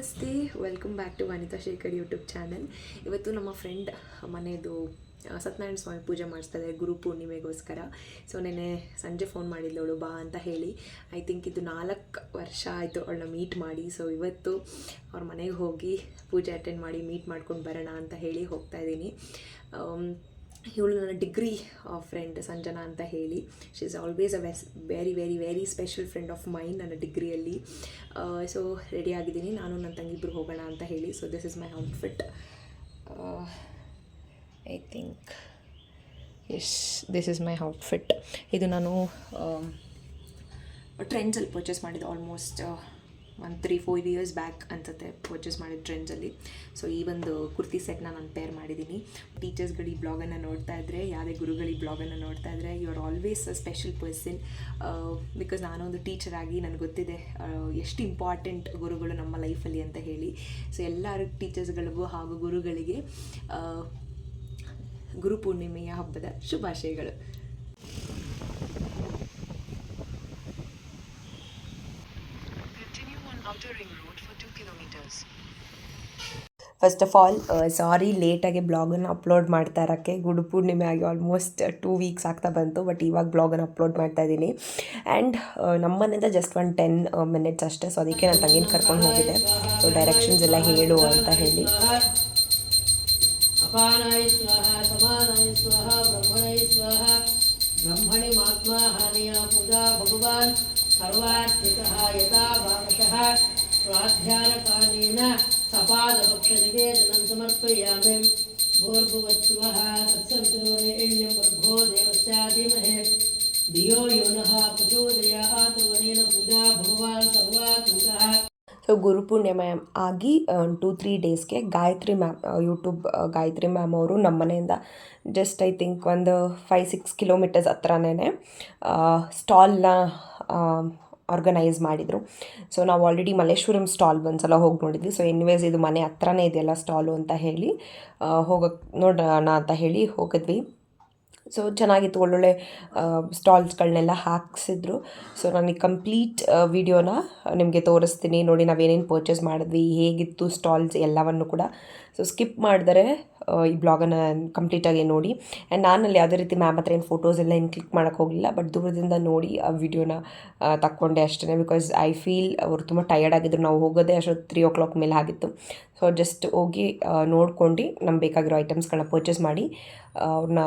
ನಮಸ್ತೆ, welcome back to Vanita Shekhar YouTube channel. ಇವತ್ತು ನಮ್ಮ ಫ್ರೆಂಡ್ ಮನೆಯದು ಸತ್ಯನಾರಾಯಣ ಸ್ವಾಮಿ ಪೂಜೆ ಮಾಡಿಸ್ತಾರೆ ಗುರು ಪೂರ್ಣಿಮೆಗೋಸ್ಕರ. ಸೊ ನೆನ್ನೆ ಸಂಜೆ ಫೋನ್ ಮಾಡಿದ್ದವಳು ಬಾ ಅಂತ ಹೇಳಿ. ಐ ಥಿಂಕ್ ಇದು 4 ವರ್ಷ ಆಯಿತು ಅವಳನ್ನ ಮೀಟ್ ಮಾಡಿ. ಸೊ ಇವತ್ತು ಅವ್ರ ಮನೆಗೆ ಹೋಗಿ ಪೂಜೆ ಅಟೆಂಡ್ ಮಾಡಿ ಮೀಟ್ ಮಾಡ್ಕೊಂಡು ಬರೋಣ ಅಂತ ಹೇಳಿ ಹೋಗ್ತಾ ಇದ್ದೀನಿ. ಇವಳು ನನ್ನ ಡಿಗ್ರಿ ಫ್ರೆಂಡ್ ಸಂಜನಾ ಅಂತ ಹೇಳಿ. She is always very very very special friend of main ನನ್ನ ಡಿಗ್ರಿಯಲ್ಲಿ. ಸೊ ರೆಡಿ ಆಗಿದ್ದೀನಿ, ನಾನು ನನ್ನ ತಂಗಿಬ್ರು ಹೋಗೋಣ ಅಂತ ಹೇಳಿ. So this is my outfit. I think yes, this is my outfit. ಇದು ನಾನು ಟ್ರೆಂಡ್ಸಲ್ಲಿ ಪರ್ಚೇಸ್ ಮಾಡಿದ್ದು. ಆಲ್ಮೋಸ್ಟ್ 3-4 ಇಯರ್ಸ್ ಬ್ಯಾಕ್ ಅನ್ಸುತ್ತೆ ಪರ್ಚೇಸ್ ಮಾಡಿದ ಟ್ರೆಂಡ್ಸಲ್ಲಿ. ಸೊ ಈ ಒಂದು ಕುರ್ತಿ ಸೆಟ್ನ ನಾನು ಪೇರ್ ಮಾಡಿದ್ದೀನಿ. ಟೀಚರ್ಸ್ಗಳು ಈ ಬ್ಲಾಗನ್ನು ನೋಡ್ತಾ ಇದ್ದರೆ, ಯಾವುದೇ ಗುರುಗಳು ಈ ಬ್ಲಾಗನ್ನು ನೋಡ್ತಾ ಇದ್ದರೆ, you are always a special person. Because ನಾನೊಂದು ಟೀಚರ್ ಆಗಿ ನನಗೆ ಗೊತ್ತಿದೆ ಎಷ್ಟು ಇಂಪಾರ್ಟೆಂಟ್ ಗುರುಗಳು ನಮ್ಮ ಲೈಫಲ್ಲಿ ಅಂತ ಹೇಳಿ. ಸೊ ಎಲ್ಲರ ಟೀಚರ್ಸ್ಗಳಿಗೂ ಹಾಗೂ ಗುರುಗಳಿಗೆ ಗುರು ಪೂರ್ಣಿಮೆಯ ಹಬ್ಬದ ಶುಭಾಶಯಗಳು. ಫಸ್ಟ್ ಆಫ್ ಆಲ್ ಸಾರಿ ಲೇಟಾಗಿ ಬ್ಲಾಗನ್ನು ಅಪ್ಲೋಡ್ ಮಾಡ್ತಾ ಇರೋಕ್ಕೆ. ಗುರು ಪೂರ್ಣಿಮೆ ಆಗಿ ಆಲ್ಮೋಸ್ಟ್ 2 ವೀಕ್ಸ್ ಆಗ್ತಾ ಬಂತು, ಬಟ್ ಇವಾಗ ಬ್ಲಾಗನ್ನು ಅಪ್ಲೋಡ್ ಮಾಡ್ತಾ ಇದ್ದೀನಿ. ಆ್ಯಂಡ್ ನಮ್ಮ ಮನೆಯಿಂದ ಜಸ್ಟ್ 10 ಮಿನಿಟ್ಸ್ ಅಷ್ಟೇ. ಸೊ ಅದಕ್ಕೆ ನಾನು ತಂಗಿನ ಕರ್ಕೊಂಡು ಹೋಗಿದ್ದೆ. ಸೊ ಡೈರೆಕ್ಷನ್ಸ್ ಎಲ್ಲ ಹೇಳು ಅಂತ ಹೇಳಿ. ಅಪಾನಾಯ ಸ್ವಾಹ, ಸಮಾನಾಯ ಸ್ವಾಹ, ಬ್ರಹ್ಮಣಾಯ ಸ್ವಾಹ. ಬ್ರಹ್ಮಣಿ ಮಾತ್ಮ ಹಾನಿಯ ಪೂಜಾ ಭಗವಾನ್ ಸರ್ವಾತ್ಮಿಕಃ ಯಥಾ ಭಾಗಶಃ ಸ್ವಾಧ್ಯಾನಕಾಲೇನ ಸಪಾದಭಕ್ಷನಿವೇದನಂ ಸಮರ್ಪಯಾಮಿ. ಭೂರ್ಭುವಸ್ಸುವಃ ತತ್ಸವಿತುರ್ವರೆಣ್ಯಂ ಭರ್ಗೋ ದೇವಸ್ಯ ಧೀಮಹಿ ಧಿಯೋ ಯೋ ನಃ ಪ್ರಚೋದಯಾತ್. ವನೇನ ಪೂಜಾ ಭಗವಾನ್ ಸರ್ವಾತ್ಮಿಕಃ. ಸೊ ಗುರು ಪೂರ್ಣಿಮೆ ಆಗಿ 2-3 ಡೇಸ್ಗೆ Gayatri ma'am, YouTube Gayatri ma'am ಅವರು ನಮ್ಮ ಮನೆಯಿಂದ ಜಸ್ಟ್ ಐ ಥಿಂಕ್ ಒಂದು 5-6 ಕಿಲೋಮೀಟರ್ಸ್ ಹತ್ರನೇ ಸ್ಟಾಲ್ನ ಆರ್ಗನೈಸ್ ಮಾಡಿದರು. ಸೊ ನಾವು ಆಲ್ರೆಡಿ ಮಲ್ಲೇಶ್ವರಂ ಸ್ಟಾಲ್ ಒಂದ್ಸಲ ಹೋಗಿ ನೋಡಿದ್ವಿ. ಸೊ ಎನಿವೇಸ್ ಇದು ಮನೆ ಹತ್ರನೇ ಇದೆಯಲ್ಲ ಸ್ಟಾಲು ಅಂತ ಹೇಳಿ ಹೋಗಕ್ಕೆ ನೋಡೋಣ ಅಂತ ಹೇಳಿ ಹೋಗಿದ್ವಿ. ಸೊ ಚೆನ್ನಾಗಿತ್ತು, ಒಳ್ಳೊಳ್ಳೆ ಸ್ಟಾಲ್ಸ್ಗಳನ್ನೆಲ್ಲ ಹಾಕ್ಸಿದ್ರು. ಸೊ ನನಗೆ ಕಂಪ್ಲೀಟ್ ವಿಡಿಯೋನ ನಿಮಗೆ ತೋರಿಸ್ತೀನಿ ನೋಡಿ, ನಾವೇನೇನು ಪರ್ಚೇಸ್ ಮಾಡಿದ್ವಿ, ಹೇಗಿತ್ತು ಸ್ಟಾಲ್ಸ್ ಎಲ್ಲವನ್ನು ಕೂಡ. ಸೊ ಸ್ಕಿಪ್ ಮಾಡಿದರೆ ಈ ಬ್ಲಾಗನ್ನು ಕಂಪ್ಲೀಟಾಗಿ ನೋಡಿ. ಆ್ಯಂಡ್ ನಾನಲ್ಲಿ ಯಾವುದೇ ರೀತಿ ಮ್ಯಾಮ್ ಹತ್ರ ಏನು ಫೋಟೋಸ್ ಎಲ್ಲ ಏನು ಕ್ಲಿಕ್ ಮಾಡೋಕ್ಕೆ ಹೋಗಲಿಲ್ಲ, ಬಟ್ ದೂರದಿಂದ ನೋಡಿ ಆ ವಿಡಿಯೋನ ತಕ್ಕೊಂಡೆ ಅಷ್ಟೇ. ಬಿಕಾಸ್ ಐ ಫೀಲ್ ಅವರು ತುಂಬ ಟಯರ್ಡ್ ಆಗಿದ್ರು. ನಾವು ಹೋಗೋದೇ ಅಷ್ಟೊತ್ತು 3 o'clock ಮೇಲೆ ಆಗಿತ್ತು. ಸೊ ಜಸ್ಟ್ ಹೋಗಿ ನೋಡ್ಕೊಂಡು ನಮ್ಗೆ ಬೇಕಾಗಿರೋ ಐಟಮ್ಸ್ಗಳನ್ನ ಪರ್ಚೇಸ್ ಮಾಡಿ ಅವ್ರನ್ನ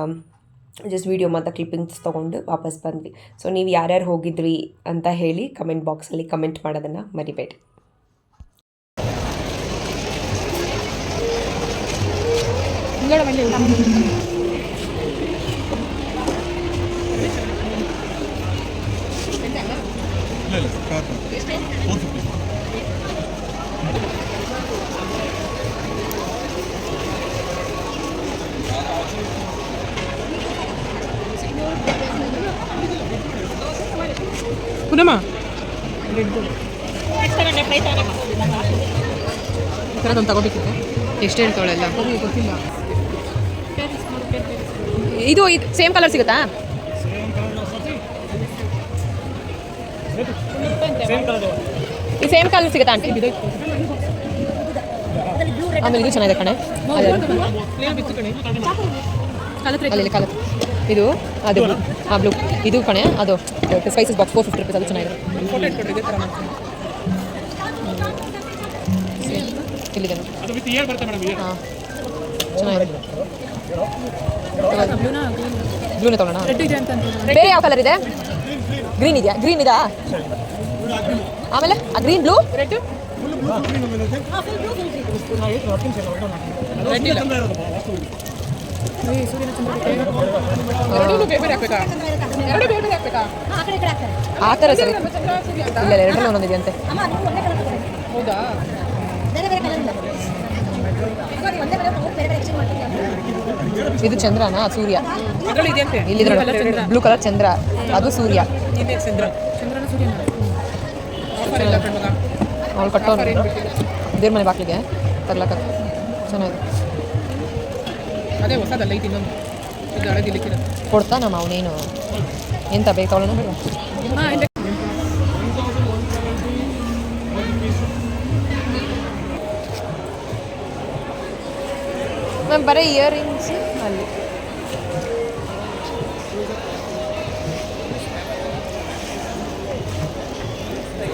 ಜಸ್ಟ್ ವೀಡಿಯೋ ಮತ್ತು ಕ್ಲಿಪ್ಪಿಂಗ್ಸ್ ತೊಗೊಂಡು ವಾಪಸ್ ಬಂದ್ವಿ. ಸೊ ನೀವು ಯಾರ್ಯಾರು ಹೋಗಿದ್ರಿ ಅಂತ ಹೇಳಿ ಕಮೆಂಟ್ ಬಾಕ್ಸಲ್ಲಿ ಕಮೆಂಟ್ ಮಾಡೋದನ್ನು ಮರಿಬೇಡಿ. ಪುನಮ ಥರದೊಂದು ತಗೋಬೇಕಿತ್ತು. ಎಷ್ಟು ಹೇಳ್ತಾಳೆಲ್ಲ ಗೊತ್ತಿಲ್ಲ. ಇದು ಸೇಮ್ ಕಲರ್ ಸಿಗುತ್ತಾ? ಈ ಸೇಮ್ ಕಲರ್ ಸಿಗುತ್ತಾ ಆಂಟಿ? ಆಮೇಲೆ ಇದು ಚೆನ್ನಾಗಿದೆ ಕಣೆ, ಅಲ್ಲಿ ಕಲರ್ ಇದು ಅದು ಬ್ಲೂ ಇದು ಕಣೆ, ಅದು ಸ್ಪೈಸಸ್ ಬಾಕ್ಸ್ 450 ರೂಪೀಸ್. ಅದು ಚೆನ್ನಾಗಿದೆ. ಇಲ್ಲಿದೆ ಹಾಂ, ಚೆನ್ನಾಗಿದೆ. ಬ್ಲೂನೇ ತಗೊಳ್ಳೋಣ. ಬೇರೆ ಯಾವ ಕಲರ್ ಇದೆ? ಗ್ರೀನ್ ಇದೆಯಾ? ಗ್ರೀನ್ ಇದಾ? ಆಮೇಲೆ ಆ ಗ್ರೀನ್ ಬ್ಲೂ ರೆಡ್ ಆ ಥರ ಸರಿ. ಇಲ್ಲ, ಎರಡರಲ್ಲಿ ಒಂದೊಂದಿದೆ ಅಂತೆ. ಹೌದಾ? ಇದು ಚಂದ್ರನಾ? ಸೂರ್ಯ ಇಲ್ಲಿ ಬ್ಲೂ ಕಲರ್ ಚಂದ್ರ, ಅದು ಸೂರ್ಯ. ಅವಳು ಕಟ್ಟೋರು ದೇವ್ರ ಮನೆ ಬಾಕ್ಲಿಗೆ ತರ್ಲಕ್ಕ ಚೆನ್ನಾಗಿದೆ. ಅದೇ ಹೊಸದಲ್ಲ, ಇದು ಇನ್ನೊಂದು ಕೊಡ್ತಾನಮ್ಮ ಅವನೇನು ಎಂತ ಬೇಕಾವಳನ ಬೇಡ. ಮ್ಯಾಮ್ ಬರೀ ಇಯರಿಂಗ್ಸ್ ಅಲ್ಲಿ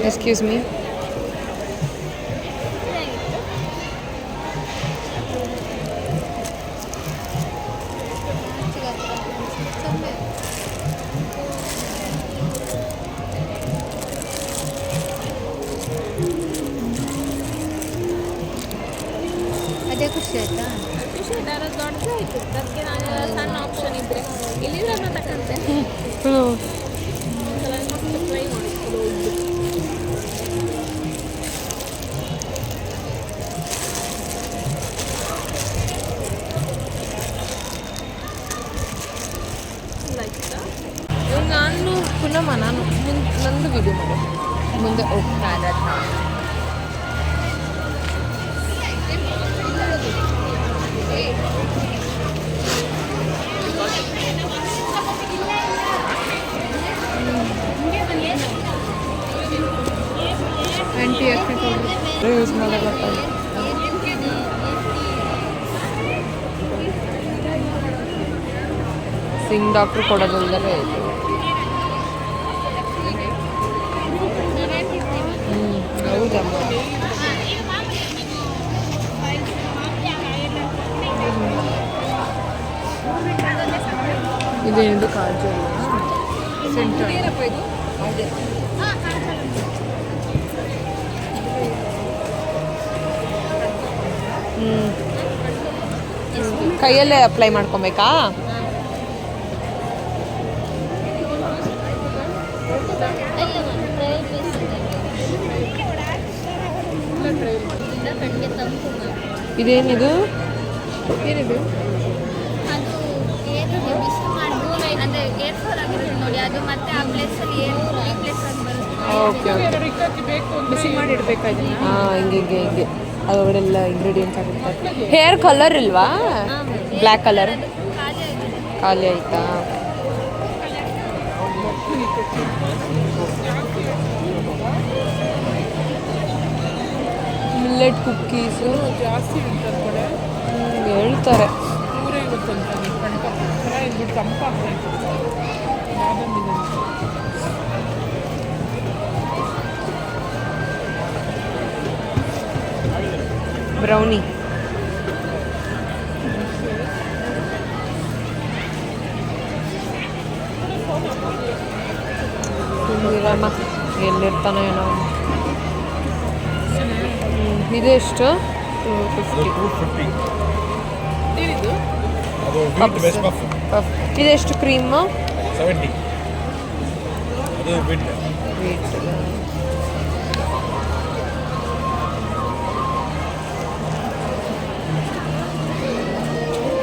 ಎಕ್ಸ್ಕ್ಯೂಸ್ ಮೀ. ಅದೇ ಖುಷಿ ಆಯ್ತಾ? ಖುಷಿ ಆಯ್ತು, ದೊಡ್ಡದು ಆಯಿತು. ಅದಕ್ಕೆ ನಾನು ಸಣ್ಣ ಆಪ್ಷನ್ ಇದ್ದರೆ ಇಲ್ಲಿದ್ರೆ ಅದನ್ನ ತಗೊಂಡೆ. ಮಸ್ತ್ ಟ್ರೈ ಮಾಡಿ ಇವಾಗ ನಾನು ಪುನಃ ನಾನು ನಂದು ವಿಡಿಯೋ ಮಾಡಿ ಮುಂದೆ ಹೋಗ್ತಾ ಇರತ್ತೆ. ಆಂಟಿ ಯೂಸ್ ಮಾಡಲ್ಲ ಸಿಂಗ್ ಡಾಕ್ಟ್ರು ಕೊಡೋದಲ್ದರೆ ಹೌದಮ್ಮ. ಇದೇನಿದು ಕಾಜು ಸೆಂಟರ್. ಕೈಯಲ್ಲೇ ಅಪ್ಲೈ ಮಾಡ್ಕೊಬೇಕಾ? ಇದೇನಿದು? ಏನಿದು? ಅದು ಏನು ಬಿಸಿ ಮಾಡಿ ಅಂದರೆ ಏರ್ ಫಾಲ್ ಆಗಿರುತ್ತೆ ನೋಡಿ, ಅದು ಮತ್ತೆ ಆ ಪ್ಲೇಸಲ್ಲಿ ಏನು ರೀಪ್ಲೇಸ್ ಆಗಿ ಬರುತ್ತೆ. ಓಕೆ ಬಿಸಿ ಮಾಡಿ ಇಡಬೇಕಾ ಇದನ್ನ? ಹಾಂ, ಹಿಂಗೆ ಅದರೊಳಗಡೆ ಎಲ್ಲ ಇಂಗ್ರೀಡಿಯೆಂಟ್ಸ್ ಆಗುತ್ತೆ. ಹೇರ್ ಕಲರ್ ಇಲ್ವಾ? ಬ್ಲ್ಯಾಕ್ ಕಲರ್ ಖಾಲಿ ಆಯಿತಾ? ಮಿಲ್ಲೆಟ್ ಕುಕ್ಕೀಸು ಜಾಸ್ತಿ ಕಡೆ ಹೇಳ್ತಾರೆ. 150 ಅಂತ ಚೆನ್ನಾಗಿದ್ಬಿಟ್ಟು ತಂಪಾಗ್ತೈತೆ. ಬ್ರೌನಿ ಇರಮ್ಮ, ಎಲ್ಲಿರ್ತಾನೋ ಏನೋ. ಇದೆಷ್ಟು? 250. ಏನಿದು? ಅದು wheat best puff. ಇದೆಷ್ಟು ಕ್ರೀಮು? 70. ಅದು wheat.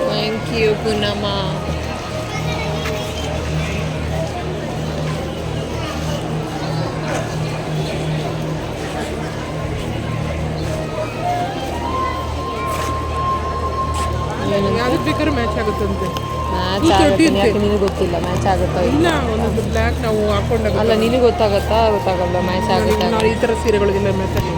Thank you ಪೂನಮ್ಮ. ಯಾವ್ದು ಬೇಕಾದ್ರೂ ಮ್ಯಾಚ್ ಆಗುತ್ತಂತೆ. ಮ್ಯಾಚ್ ಆಗುತ್ತೆ, ಯಾಕೆ ನಿನಗೆ ಗೊತ್ತಿಲ್ಲ ಮ್ಯಾಚ್ ಆಗುತ್ತಾ ಇಲ್ಲ, ಒಂದೊಂದು ಬ್ಲ್ಯಾಕ್ ನಾವು ಹಾಕೊಂಡಾಗ ಅಲ್ಲ, ನಿನಗೆ ಗೊತ್ತಾಗಲ್ಲ ಮ್ಯಾಚ್ ಆಗುತ್ತಾ? ನಾವು ಈ ಥರ ಸೀರೆಗಳಿಗೆಲ್ಲ ಮ್ಯಾಚ್ ಆಗಿ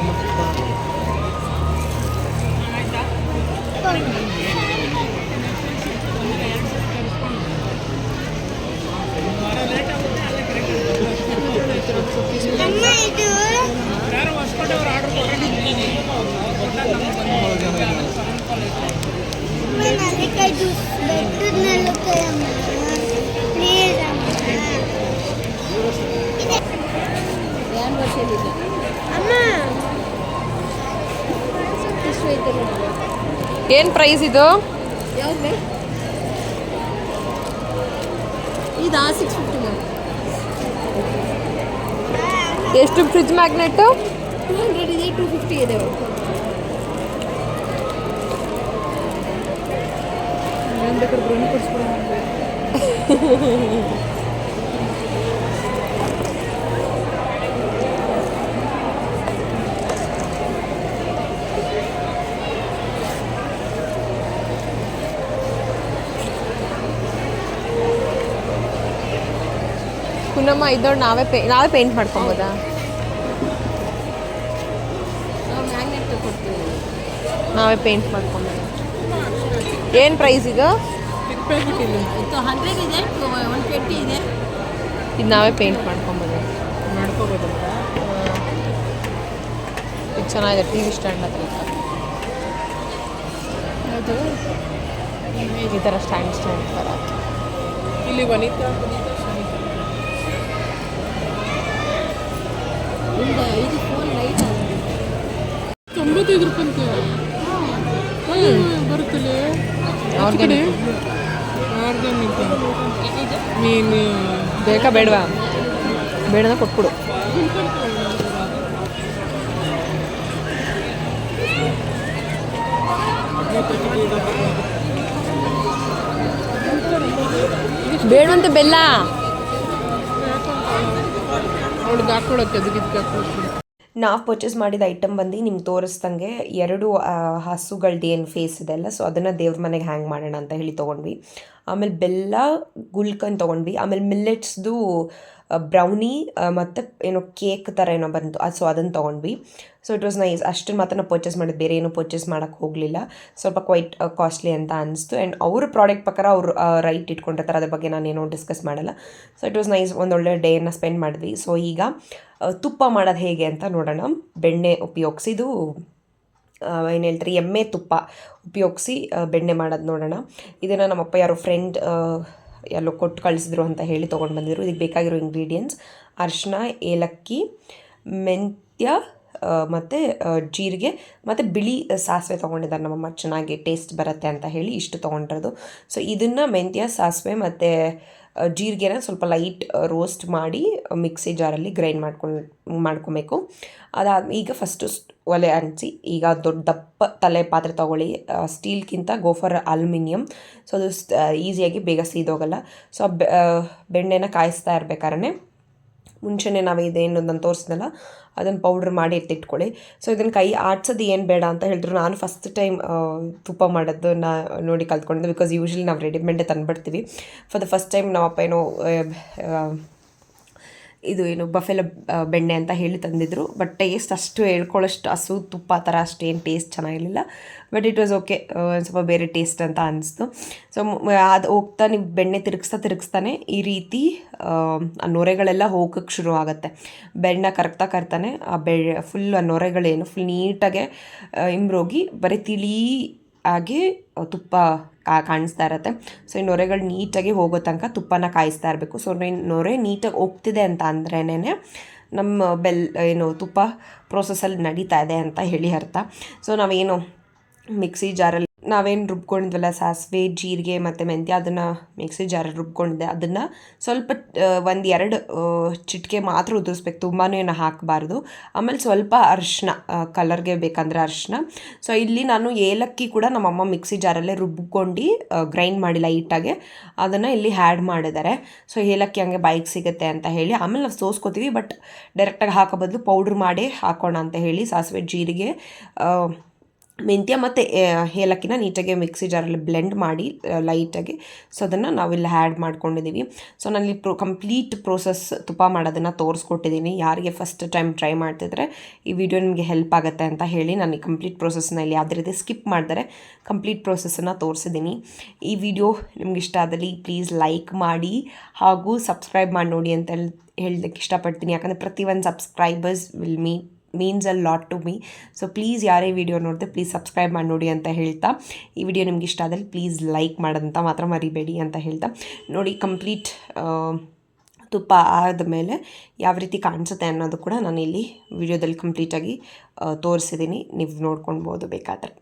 ಏನು ಪ್ರೈಸ್ ಇದು? ಯಾವ್ದು ಇದಾ? 650 ಮ್ಯಾಮ್. ಎಷ್ಟು ಫ್ರಿಜ್ ಮ್ಯಾಗ್ನೆಟ್ಟು? 200 ಇದೆ, 250 ಇದೆ. ಪುನಮ್ಮ ಇದೊಂದು ನಾವೇ ಪೇಂಟ್ ಮಾಡ್ಕೊಬೋದಾ? ನಾವು ಮ್ಯಾಗ್ನೆಟ್ ಕೊಡ್ತೀವಿ. ನಾವೇ ಪೇಂಟ್ ಮಾಡ್ಕೊಬೋದು. ಏನು ಪ್ರೈಸ್ ಈಗ? ಚಿಕ್ಕ ಪ್ಯಾಕೆಟ್ ಇಲ್ಲ 100 ಇದೆ, 120 ಇದೆ. ಇದು ನಾವೇ ಪೇಂಟ್ ಮಾಡ್ಕೊಂಬೋದು. ಮಾಡ್ಕೋಬೋದಲ್ಲ. ಇದು ಚೆನ್ನಾಗಿದೆ, ಟಿ ವಿ ಸ್ಟ್ಯಾಂಡ್ ಹತ್ರ ಈ ಥರ ಸ್ಟ್ಯಾಂಡ್ ಥರ. ಇಲ್ಲಿ ವನಿತಾ ಇದು ಫೋನ್ ಲೈಟ್ 95 ರೂಪಾಯಿ ಬರುತ್ತಲ್ಲ ಆರ್ಗ್ಯಾನಿಕ್. ನೀನು ಬೇಕಾ ಬೇಡವಾ? ಬೇಡನ ಕೊಟ್ಬಿಡು. ಬೇಡವಂತೆ ಬೆಲ್ಲ ಅವಳಿಗೆ ಹಾಕೊಳ್ಳೋಕ್ಕೆ ಅದಕ್ಕೆ ಹಾಕೊಳ್ಳೋಕ್ಕೆ. ನಾವು ಪರ್ಚೇಸ್ ಮಾಡಿದ ಐಟಮ್ ಬಂದು ನಿಮ್ಗೆ ತೋರಿಸ್ದಂಗೆ 2 ಹಸುಗಳ್ದು ಏನು ಫೇಸ್ ಇದೆ ಅಲ್ಲ, ಸೊ ಅದನ್ನು ದೇವ್ರ ಮನೆಗೆ ಹ್ಯಾಂಗ್ ಮಾಡೋಣ ಅಂತ ಹೇಳಿ ತೊಗೊಂಡ್ವಿ. ಆಮೇಲೆ ಬೆಲ್ಲ ಗುಲ್ಕನ್ ತೊಗೊಂಡ್ವಿ. ಆಮೇಲೆ ಮಿಲ್ಲೆಟ್ಸ್ದು ಬ್ರೌನಿ ಮತ್ತು ಏನೋ ಕೇಕ್ ಥರ ಏನೋ ಬಂತು, ಸೊ ಅದನ್ನು ತೊಗೊಂಡ್ವಿ. So it was nice. ಅಷ್ಟನ್ನು ಮಾತ್ರ ನಾವು ಪರ್ಚೇಸ್ ಮಾಡಿದ್ದು, ಬೇರೆ ಏನೂ ಪರ್ಚೇಸ್ ಮಾಡೋಕ್ಕೆ ಹೋಗಲಿಲ್ಲ. ಸ್ವಲ್ಪ ಕ್ವೈಟ್ ಕಾಸ್ಟ್ಲಿ ಅಂತ ಅನಿಸ್ತು. ಆ್ಯಂಡ್ ಅವ್ರ ಪ್ರಾಡಕ್ಟ್ ಪ್ರಕಾರ ಅವರು ರೈಟ್ ಇಟ್ಕೊಂಡಿರ್ತಾರೆ, ಅದ್ರ ಬಗ್ಗೆ ನಾನೇನೋ ಡಿಸ್ಕಸ್ ಮಾಡಲ್ಲ. So it was nice. ಒಂದೊಳ್ಳೆ ಡೇನ ಸ್ಪೆಂಡ್ ಮಾಡಿದ್ವಿ. ಸೊ ಈಗ ತುಪ್ಪ ಮಾಡೋದು ಹೇಗೆ ಅಂತ ನೋಡೋಣ. ಬೆಣ್ಣೆ ಉಪಯೋಗಿಸಿದು ಏನು ಹೇಳ್ತಾರೆ, ಎಮ್ಮೆ ತುಪ್ಪ ಉಪಯೋಗಿಸಿ ಬೆಣ್ಣೆ ಮಾಡೋದು ನೋಡೋಣ. ಇದನ್ನು ನಮ್ಮಪ್ಪ ಯಾರೋ ಫ್ರೆಂಡ್ ಎಲ್ಲೋ ಕೊಟ್ಟು ಕಳಿಸಿದ್ರು ಅಂತ ಹೇಳಿ ತೊಗೊಂಡು ಬಂದಿದ್ರು. ಇದಕ್ಕೆ ಬೇಕಾಗಿರೋ ಇಂಗ್ರೀಡಿಯೆಂಟ್ಸ್ ಅರಿಶಿನ, ಏಲಕ್ಕಿ, ಮೆಂತ್ಯ ಮತ್ತು ಜೀರಿಗೆ ಮತ್ತು ಬಿಳಿ ಸಾಸಿವೆ ತೊಗೊಂಡಿದ್ದಾರೆ ನಮ್ಮಮ್ಮ, ಚೆನ್ನಾಗಿ ಟೇಸ್ಟ್ ಬರುತ್ತೆ ಅಂತ ಹೇಳಿ ಇಷ್ಟು ತೊಗೊಂಡಿರೋದು. ಸೊ ಇದನ್ನು ಮೆಂತ್ಯ, ಸಾಸಿವೆ ಮತ್ತು ಜೀರಿಗೆನ ಸ್ವಲ್ಪ ಲೈಟ್ ರೋಸ್ಟ್ ಮಾಡಿ ಮಿಕ್ಸಿ ಜಾರಲ್ಲಿ ಗ್ರೈಂಡ್ ಮಾಡ್ಕೊಬೇಕು. ಈಗ ಫಸ್ಟು ಒಲೆ ಅಂಟಿಸಿ, ಈಗ ದೊಡ್ಡ ದಪ್ಪ ತಲೆ ಪಾತ್ರೆ ತೊಗೊಳ್ಳಿ. ಸ್ಟೀಲ್ಗಿಂತ ಗೋ ಫಾರ್ ಅಲ್ಯೂಮಿನಿಯಂ. ಸೊ ಅದು ಈಸಿಯಾಗಿ ಬೇಗ ಸೀದೋಗಲ್ಲ. ಸೊ ಬೆಣ್ಣೆನ ಕಾಯಿಸ್ತಾ ಇರ್ಬೇಕಾದ್ರೆ ಮುಂಚೆನೇ ನಾವು ಇದೇನು ನಾನು ತೋರಿಸಿದ್ನಲ್ಲ ಅದನ್ನು ಪೌಡ್ರ್ ಮಾಡಿ ಎತ್ತಿಟ್ಕೊಳ್ಳಿ. ಸೊ ಇದನ್ನು ಕೈ ಆಡ್ಸೋದು ಏನು ಬೇಡ ಅಂತ ಹೇಳಿದ್ರು. ನಾನು ಫಸ್ಟ್ ಟೈಮ್ ತುಪ್ಪ ಮಾಡೋದು ನೋಡಿ ಕಲ್ತ್ಕೊಂಡಿದ್ದೆ. ಬಿಕಾಸ್ ಯೂಶ್ವಲಿ ನಾವು ರೆಡಿಮೇಡೇ ತಂದುಬಿಡ್ತೀವಿ. ಫಾರ್ ದ ಫಸ್ಟ್ ಟೈಮ್ ನಮ್ಮಪ್ಪ ಏನೋ ಇದು ಏನು ಬಫೆಲ ಬೆಣ್ಣೆ ಅಂತ ಹೇಳಿ ತಂದಿದ್ರು. ಬಟ್ ಟೇಸ್ಟ್ ಅಷ್ಟು ಹೇಳ್ಕೊಳ್ಳೋಷ್ಟು ಹಸು ತುಪ್ಪ ಥರ ಅಷ್ಟೇನು ಟೇಸ್ಟ್ ಚೆನ್ನಾಗಿರಲಿಲ್ಲ. ಬಟ್ ಇಟ್ ವಾಸ್ ಓಕೆ, ಸ್ವಲ್ಪ ಬೇರೆ ಟೇಸ್ಟ್ ಅಂತ ಅನಿಸ್ತು. ಸೊ ಅದು ಹೋಗ್ತಾ ನೀವು ಬೆಣ್ಣೆ ತಿರುಗಿಸ್ತಾನೆ ಈ ರೀತಿ ಆ ನೊರೆಗಳೆಲ್ಲ ಹೋಗೋಕ್ಕೆ ಶುರು ಆಗುತ್ತೆ. ಬೆಣ್ಣೆ ಕರ್ತಾನೆ ಆ ಫುಲ್ ಆ ನೊರೆಗಳೇನು ಫುಲ್ ನೀಟಾಗೆ ಇಂಬ್ರೋಗಿ ಬರೀ ತಿಳಿ ಆಗಿ ತುಪ್ಪ ಕಾಣಿಸ್ತಾ ಇರುತ್ತೆ. ಸೊ ಈ ನೊರೆಗಳು ನೀಟಾಗಿ ಹೋಗೋ ತನಕ ತುಪ್ಪನ ಕಾಯಿಸ್ತಾ ಇರಬೇಕು. ಸೊ ನೊರೆ ನೀಟಾಗಿ ಹೋಗ್ತಿದೆ ಅಂತ ಅಂದ್ರೇ ನಮ್ಮ ಏನು ತುಪ್ಪ ಪ್ರೋಸೆಸ್ಸಲ್ಲಿ ನಡೀತಾ ಇದೆ ಅಂತ ಹೇಳಿ ಅರ್ಥ. ಸೊ ನಾವೇನು ಮಿಕ್ಸಿ ಜಾರಲ್ಲಿ ನಾವೇನು ರುಬ್ಕೊಂಡಿದ್ವಲ್ಲ ಸಾಸಿವೆ, ಜೀರಿಗೆ ಮತ್ತು ಮೆಂತ್ಯ, ಅದನ್ನು ಮಿಕ್ಸಿ ಜಾರಲ್ಲಿ ರುಬ್ಕೊಂಡಿದ್ದೆ. ಅದನ್ನು ಸ್ವಲ್ಪ 1-2 ಚಿಟಿಕೆ ಮಾತ್ರ ಉದುರಿಸ್ಬೇಕು, ತುಂಬಾ ಏನು ಹಾಕಬಾರ್ದು. ಆಮೇಲೆ ಸ್ವಲ್ಪ ಅರಿಶಿನ, ಕಲರ್ಗೆ ಬೇಕಂದರೆ ಅರಿಶಿನ. ಸೊ ಇಲ್ಲಿ ನಾನು ಏಲಕ್ಕಿ ಕೂಡ ನಮ್ಮಮ್ಮ ಮಿಕ್ಸಿ ಜಾರಲ್ಲೇ ರುಬ್ಕೊಂಡು ಗ್ರೈಂಡ್ ಮಾಡಿ ಲೈಟಾಗೆ ಅದನ್ನು ಇಲ್ಲಿ ಆ್ಯಡ್ ಮಾಡಿದ್ದಾರೆ. ಸೊ ಏಲಕ್ಕಿ ಹಂಗೆ ಬಾಯಿಗೆ ಸಿಗುತ್ತೆ ಅಂತ ಹೇಳಿ. ಆಮೇಲೆ ನಾವು ಸೋಸ್ಕೋತೀವಿ, ಬಟ್ ಡೈರೆಕ್ಟಾಗಿ ಹಾಕೋ ಬದಲು ಪೌಡ್ರ್ ಮಾಡಿ ಹಾಕೋಣ ಅಂತ ಹೇಳಿ ಸಾಸಿವೆ, ಜೀರಿಗೆ, ಮೆಂತ್ಯ ಮತ್ತು ಏಲಕ್ಕಿನ ನೀಟಾಗಿ ಮಿಕ್ಸಿ ಜಾರಲ್ಲಿ ಬ್ಲೆಂಡ್ ಮಾಡಿ ಲೈಟಾಗಿ. ಸೊ ಅದನ್ನು ನಾವಿಲ್ಲಿ ಆ್ಯಡ್ ಮಾಡ್ಕೊಂಡಿದ್ದೀವಿ. ಸೊ ನಾನಿಲ್ಲಿ ಕಂಪ್ಲೀಟ್ ಪ್ರೋಸೆಸ್ ತುಪ್ಪ ಮಾಡೋದನ್ನು ತೋರಿಸ್ಕೊಟ್ಟಿದ್ದೀನಿ. ಯಾರಿಗೆ ಫಸ್ಟ್ ಟೈಮ್ ಟ್ರೈ ಮಾಡ್ತಿದ್ರೆ ಈ ವಿಡಿಯೋ ನಿಮಗೆ ಹೆಲ್ಪ್ ಆಗುತ್ತೆ ಅಂತ ಹೇಳಿ ನಾನು ಈ ಕಂಪ್ಲೀಟ್ ಪ್ರೋಸೆಸ್ನ ಇಲ್ಲಿ ಯಾವುದೇ ರೀತಿ ಸ್ಕಿಪ್ ಮಾಡಿದರೆ ಕಂಪ್ಲೀಟ್ ಪ್ರೋಸೆಸ್ಸನ್ನು ತೋರಿಸಿದ್ದೀನಿ. ಈ ವಿಡಿಯೋ ನಿಮ್ಗೆ ಇಷ್ಟ ಆದಲ್ಲಿ ಪ್ಲೀಸ್ ಲೈಕ್ ಮಾಡಿ ಹಾಗೂ ಸಬ್ಸ್ಕ್ರೈಬ್ ಮಾಡಿ ನೋಡಿ ಅಂತ ಹೇಳೋದಕ್ಕೆ ಇಷ್ಟಪಡ್ತೀನಿ. ಯಾಕಂದರೆ ಪ್ರತಿ ಒಂದು subscribers means a lot to me. So please ಯಾರೇ ವಿಡಿಯೋ ನೋಡಿದೆ ಪ್ಲೀಸ್ ಸಬ್ಸ್ಕ್ರೈಬ್ ಮಾಡಿ ನೋಡಿ ಅಂತ ಹೇಳ್ತಾ, ಈ ವಿಡಿಯೋ ನಿಮ್ಗೆ ಇಷ್ಟ ಆದಲ್ಲಿ ಪ್ಲೀಸ್ ಲೈಕ್ ಮಾಡೋದಂತ ಮಾತ್ರ ಮರಿಬೇಡಿ ಅಂತ ಹೇಳ್ತಾ, ನೋಡಿ ಕಂಪ್ಲೀಟ್ ತುಪ್ಪ ಆದಮೇಲೆ ಯಾವ ರೀತಿ ಕಾಣಿಸುತ್ತೆ ಅನ್ನೋದು ಕೂಡ ನಾನು ಇಲ್ಲಿ ವಿಡಿಯೋದಲ್ಲಿ ಕಂಪ್ಲೀಟಾಗಿ ತೋರಿಸಿದ್ದೀನಿ. ನೀವು ನೋಡ್ಕೊಳ್ಬೋದು ಬೇಕಾದರೆ.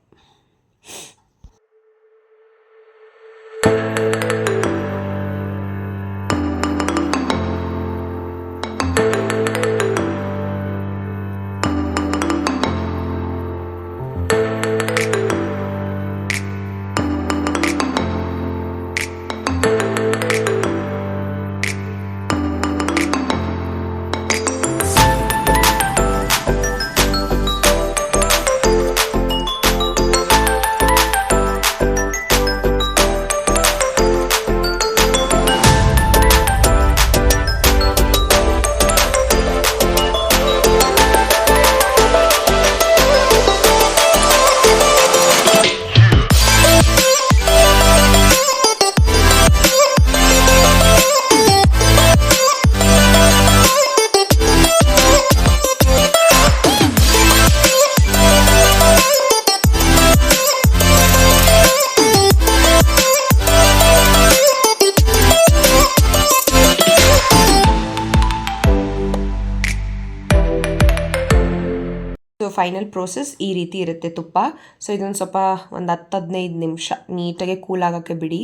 ಫೈನಲ್ ಪ್ರೋಸೆಸ್ ಈ ರೀತಿ ಇರುತ್ತೆ ತುಪ್ಪ. ಸೊ ಇದೊಂದು ಸ್ವಲ್ಪ ಒಂದು 10-15 ನಿಮಿಷ ನೀಟಾಗಿ ಕೂಲ್ ಆಗೋಕ್ಕೆ ಬಿಡಿ.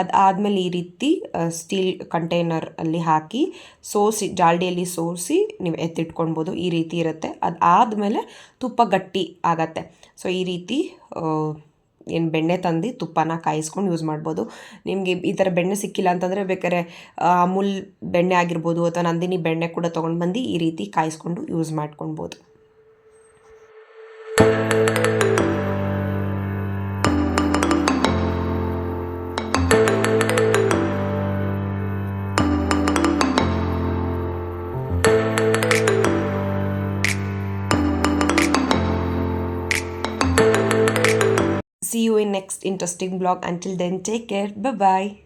ಅದಾದಮೇಲೆ ಈ ರೀತಿ ಸ್ಟೀಲ್ ಕಂಟೈನರ್ ಅಲ್ಲಿ ಹಾಕಿ ಸೋಸಿ, ಜಾಲ್ಡಿಯಲ್ಲಿ ಸೋಸಿ ನೀವು ಎತ್ತಿಟ್ಕೊಳ್ಬೋದು. ಈ ರೀತಿ ಇರುತ್ತೆ. ಅದಾದಮೇಲೆ ತುಪ್ಪ ಗಟ್ಟಿ ಆಗತ್ತೆ. ಸೊ ಈ ರೀತಿ ಏನು ಬೆಣ್ಣೆ ತಂದು ತುಪ್ಪನ ಕಾಯಿಸ್ಕೊಂಡು ಯೂಸ್ ಮಾಡ್ಬೋದು. ನಿಮಗೆ ಈ ಥರ ಬೆಣ್ಣೆ ಸಿಕ್ಕಿಲ್ಲ ಅಂತಂದರೆ ಬೇಕಾದ್ರೆ ಅಮೂಲ್ ಬೆಣ್ಣೆ ಆಗಿರ್ಬೋದು ಅಥವಾ ನಂದಿನಿ ಬೆಣ್ಣೆ ಕೂಡ ತೊಗೊಂಡು ಬಂದು ಈ ರೀತಿ ಕಾಯಿಸ್ಕೊಂಡು ಯೂಸ್ ಮಾಡ್ಕೊಳ್ಬೋದು. See you in next interesting vlog. Until then, take care. Bye bye.